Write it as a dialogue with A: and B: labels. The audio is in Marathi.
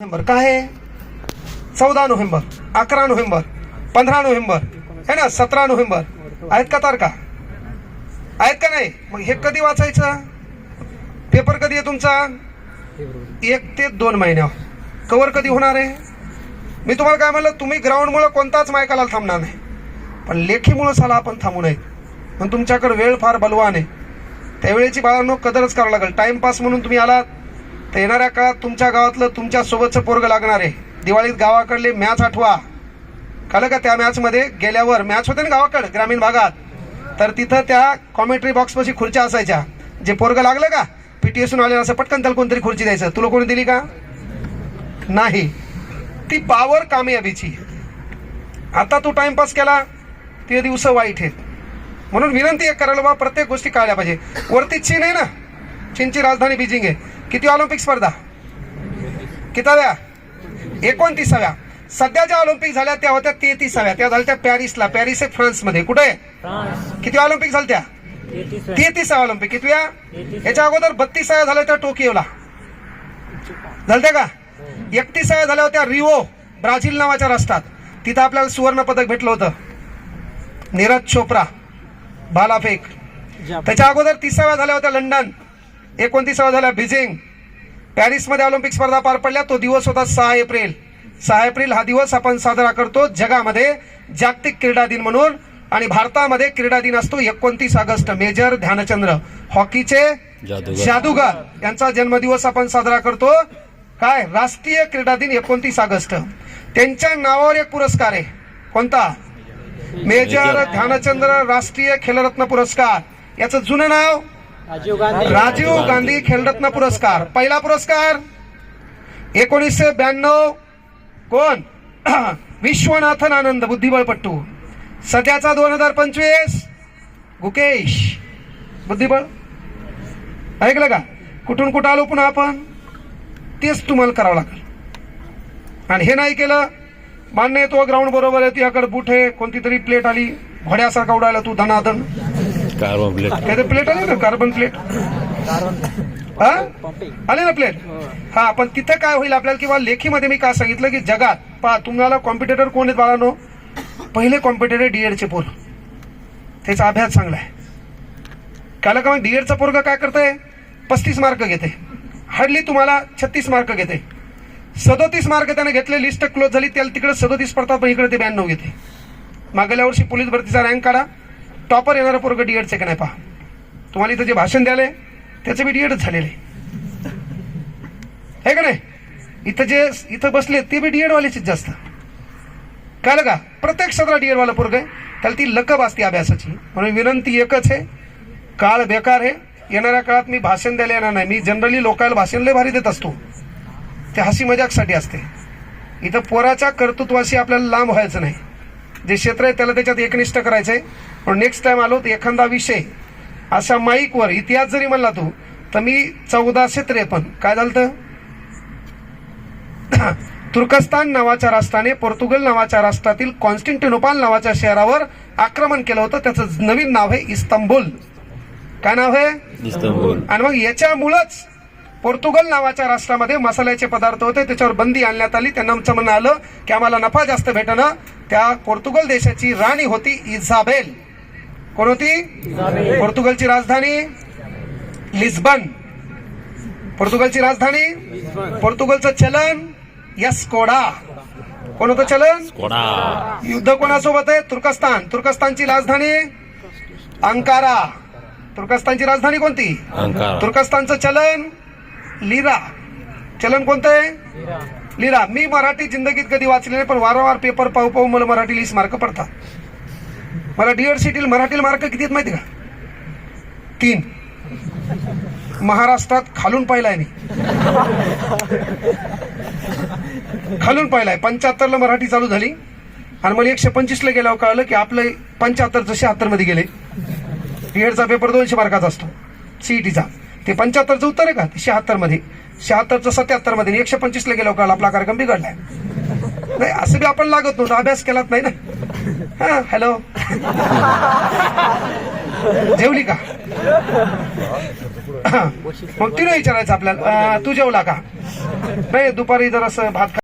A: नोव्हेंबर काय आहे? 14 नोव्हेंबर, 11 नोव्हेंबर, 15 नोव्हेंबर है ना, 17 नोव्हेंबर आहेत का तारखा? आहेत का नाही? मग हे कधी वाचायचं? पेपर कधी आहे तुमचा? 1 ते 2 महिन्यावर. कव्हर कधी होणार आहे? मी तुम्हाला काय म्हणलं, तुम्ही ग्राउंडमुळे कोणताच मायकाला थांबणार नाही, पण लेखीमुळे साला आपण थांबू नये. पण तुमच्याकडे वेळ फार बलवान आहे, त्यावेळेची बाळांनो कदरच करावं लागेल. टाइमपास म्हणून तुम्ही आलात तर येणाऱ्या काळात तुमच्या गावातलं तुमच्या सोबतचं पोरग लागणार आहे. दिवाळीत गावाकडले मॅच आठवा, कळलं का? त्या मॅचमध्ये गेल्यावर मॅच होते ना गावाकडे ग्रामीण भागात, तर तिथं त्या कॉमेंट्री बॉक्सपाशी खुर्च्या असायच्या. जे पोरग लागलं का पीटीएसून आलेलं असं पटकन त्याला कोणतरी खुर्ची द्यायचं. तुला कोणी दिली का? नाही. ती पावर कामयाबीची. आता तू टाइमपास केला ते दिवस वाईट आहेत. म्हणून विनंती एक करायला बा, प्रत्येक गोष्टी कळल्या पाहिजे. वरती चीन आहे ना, चीनची राजधानी बीजिंग आहे. किती ऑलिम्पिक स्पर्धा? किताव्या? 29व्या. सध्या ज्या ऑलिम्पिक झाल्या त्या होत्या 33व्या. त्या झाल्या त्या पॅरिसला. पॅरिस आहे फ्रान्समध्ये. कुठे? किती ऑलिम्पिक झाल्या? 33व्या ऑलिम्पिक. कितव्या? याच्या अगोदर 32व्या झाल्या त्या टोकियोला. झाल्या का? 31व्या झाल्या होत्या रिओ, ब्राझील नावाच्या राष्ट्रात. तिथं आपल्याला सुवर्ण पदक भेटलं होतं. नीरज चोप्रा भालाफेक. त्याच्या अगोदर 30व्या झाल्या होत्या लंडन. 29व्या झाल्या बीजिंग. पॅरिसमध्ये ऑलिम्पिक स्पर्धा पार पडल्या. तो दिवस होता 6 एप्रिल. 6 एप्रिल हा दिवस आपण साजरा करतो जगामध्ये जागतिक क्रीडा दिन म्हणून. आणि भारतामध्ये क्रीडा दिन असतो 29 ऑगस्ट. मेजर ध्यानचंद्र हॉकीचे जादूगार यांचा जन्मदिवस आपण साजरा करतो. काय? राष्ट्रीय क्रीडा दिन 29 ऑगस्ट. त्यांच्या नावावर एक पुरस्कार आहे. कोणता? मेजर ध्यानचंद्र राष्ट्रीय खेलरत्न पुरस्कार. याचं जुनं नाव राजीव गांधी खेलरत्न पुरस्कार. पहिला पुरस्कार 1992. कोण? विश्वनाथन आनंद, बुद्धिबळपट्टू. सध्याचा 2025 गुकेश, बुद्धिबळ. ऐकलं का? कुठून कुठं आलो पुन्हा आपण? तेच तुम्हाला करावं लागेल. आणि हे नाही केलं, मान्य तो ग्राउंड बरोबर आहे, तुझ्याकडे बूट आहे, कोणती तरी प्लेट आली घोड्यासारखा उडायला तू धनाधन.
B: Carbon plate.
A: काय प्लेट आली ना, कार्बन प्लेट. हा आली ना प्लेट. हा, पण तिथं काय होईल आपल्याला, किंवा लेखीमध्ये मी काय सांगितलं की जगात पहा तुम्हाला कॉम्पिटिटर कोण आहेत बाळांनो? पहिले कॉम्पिटिटर डीएडचे पोर. त्याचा अभ्यास चांगला आहे. काल का मग डीएडचा पोरगा काय करतंय? 35 मार्क घेते. हार्डली तुम्हाला 36 मार्क घेते. 37 मार्क त्याने घेतले. लिस्ट क्लोज झाली, त्याला तिकडे 37 पडतात, पण इकडे ते 92 घेते. मागल्या वर्षी पोलीस भरतीचा रँक काढा, टॉपर येणारा पोरग डीएडचे का नाही पहा. तुम्हाला इथं जे भाषण द्याले त्याचे बी डीएडच झालेले आहे का नाही? इथं जे इथं बसले ते बी डीएड वालेच जास्त. कळलं का? प्रत्येक सदरा डीएड वाला पोरग आहे, त्याला ती लकब असते अभ्यासाची. म्हणून विनंती एकच आहे, काळ बेकार आहे. येणाऱ्या काळात मी भाषण द्यायला येणार नाही. मी जनरली लोकांना भाषण लय भारी देत असतो, ते हसी मजाकसाठी असते. इथं पोराच्या कर्तृत्वाशी आपल्याला लांब व्हायचं नाही. जे क्षेत्र आहे त्याला त्याच्यात एकनिष्ठ करायचं आहे. पण नेक्स्ट टाइम आलो तर एखादा विषय अशा माईकवर इतिहास जरी म्हणला तू, तर मी 1453 काय झालं, तुर्कस्तान नावाच्या राष्ट्राने पोर्तुगल नावाच्या राष्ट्रातील कॉन्स्टँटिनोपल नावाच्या शहरावर आक्रमण केलं होतं. त्याचं नवीन नाव आहे इस्तंबूल. काय नाव आहे?
B: इस्तंबूल.
A: आणि मग याच्यामुळंच पोर्तुगल नावाच्या राष्ट्रामध्ये मसाल्याचे पदार्थ होते, त्याच्यावर बंदी आणण्यात आली. त्यांना आमचं म्हणणं आलं की आम्हाला नफा जास्त भेटणं. त्या पोर्तुगल देशाची राणी होती इझाबेल. कोण होती? पोर्तुगलची राजधानी लिस्बन. पोर्तुगलची राजधानी. पोर्तुगलचं चलन यस्कोडा. कोण होतं चलन? युद्ध कोणासोबत आहे? तुर्कस्तान. तुर्कस्तानची राजधानी अंकारा. तुर्कस्तानची राजधानी कोणती? तुर्कस्तानचं चलन लिरा. चलन कोणतं आहे? लिरा. मी मराठी जिंदगीत कधी वाचले नाही, पण वारंवार पेपर पाहू पाहू मला मराठी लिस्ट मार्क पडतात. मला डीएड सीटील मराठीला मार्क किती आहेत माहिती का? 3. महाराष्ट्रात खालून पाहिलाय मी, खालून पाहिलाय. 75ला मराठी चालू झाली आणि मला 125 ला गेल्यावर कळलं की आपलं 75चं 76 मध्ये गेले. डीएडचा पेपर 200 मार्काचा असतो सीईटीचा. ते 75चं उत्तर आहे का? ते 76 मध्ये. 76चं 77 मध्ये. 125 ला गेल्यावर कळलं आपला कार्यक्रम बिघडलाय. नाही असं बी आपण लागत नव्हतं, अभ्यास केलाच नाही ना. हा हॅलो जेवली का? मग तिने विचारायचं आपल्याला तू जेवला का? नाही दुपारी जर असं भात